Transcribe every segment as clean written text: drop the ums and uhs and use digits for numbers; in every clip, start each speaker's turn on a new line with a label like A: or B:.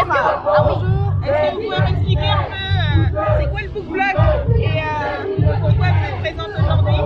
A: Est-ce que vous pouvez m'expliquer un peu c'est quoi le book blog et pourquoi vous êtes présente aujourd'hui?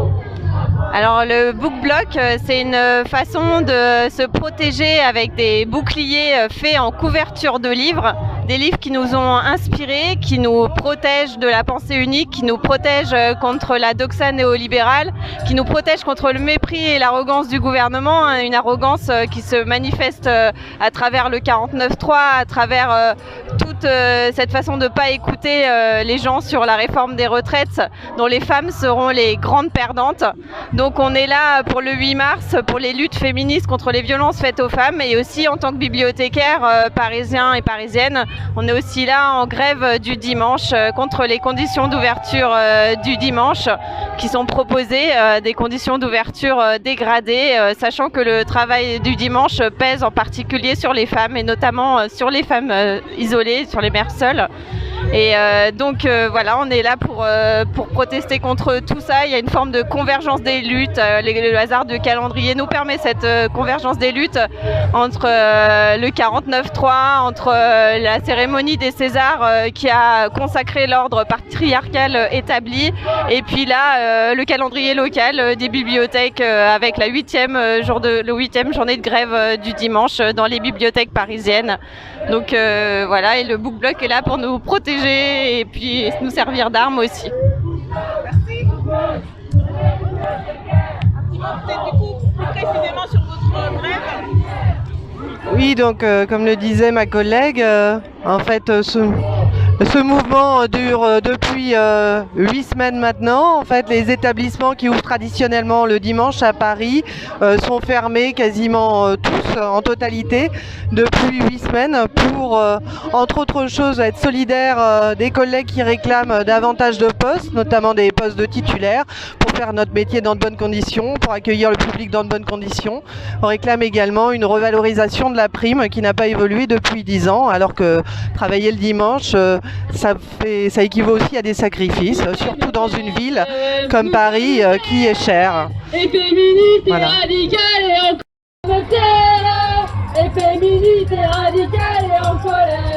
B: Alors le book block, c'est une façon de se protéger avec des boucliers faits en couverture de livres, des livres qui nous ont inspirés, qui nous protègent de la pensée unique, qui nous protègent contre la doxa néolibérale, qui nous protègent contre le mépris et l'arrogance du gouvernement, hein, une arrogance qui se manifeste à travers le 49.3, à travers toute cette façon de ne pas écouter les gens sur la réforme des retraites, dont les femmes seront les grandes perdantes. Donc on est là pour le 8 mars, pour les luttes féministes contre les violences faites aux femmes, et aussi en tant que bibliothécaire parisien et parisienne, on est aussi là en grève du dimanche contre les conditions d'ouverture du dimanche qui sont proposées, des conditions d'ouverture dégradées, sachant que le travail du dimanche pèse en particulier sur les femmes, et notamment sur les femmes isolées, sur les mères seules. Et donc voilà, on est là pour protester contre tout ça. Il y a une forme de convergence des luttes. Le hasard de calendrier nous permet cette convergence des luttes entre le 49.3, entre la cérémonie des Césars qui a consacré l'ordre patriarcal établi, et puis là le calendrier local des bibliothèques avec la 8e journée de grève du dimanche dans les bibliothèques parisiennes. Donc voilà, et le book block est là pour nous protéger et puis nous servir d'armes aussi.
A: Merci. Peut-être du coup plus précisément sur votre grève.
C: Oui, donc comme le disait ma collègue, en fait ce mouvement dure depuis 8 semaines maintenant. En fait, les établissements qui ouvrent traditionnellement le dimanche à Paris sont fermés quasiment tous en totalité depuis 8 semaines pour, entre autres choses, être solidaires des collègues qui réclament davantage de postes, notamment des postes de titulaires, pour faire notre métier dans de bonnes conditions, pour accueillir le public dans de bonnes conditions. On réclame également une revalorisation de la prime qui n'a pas évolué depuis 10 ans, alors que travailler le dimanche, ça équivaut aussi à des sacrifices, surtout dans une ville comme Paris qui est chère.
D: Et féministe et
C: voilà.
D: radicale et en colère. Et féministe et radicale et en colère.